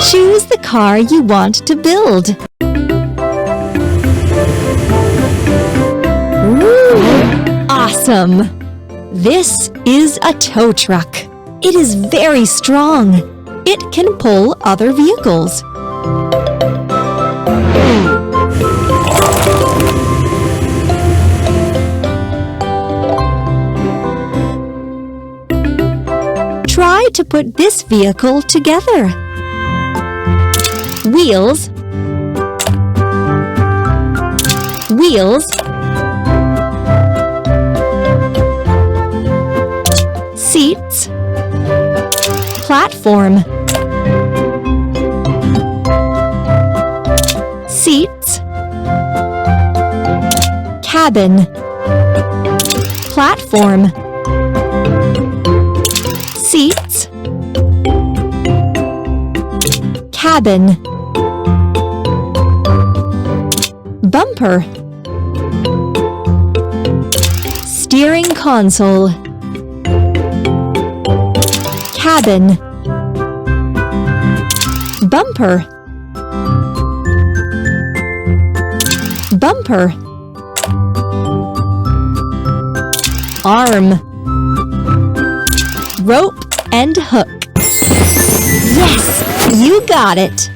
Choose the car you want to build. Ooh, awesome! This is a tow truck. It is very strong. It can pull other vehicles. Try to put this vehicle together. Wheels, wheels, seats, platform, seats, cabin, platform, seats, cabin, bumper, steering console, cabin, bumper, bumper, arm, rope and hook. Yes, you got it!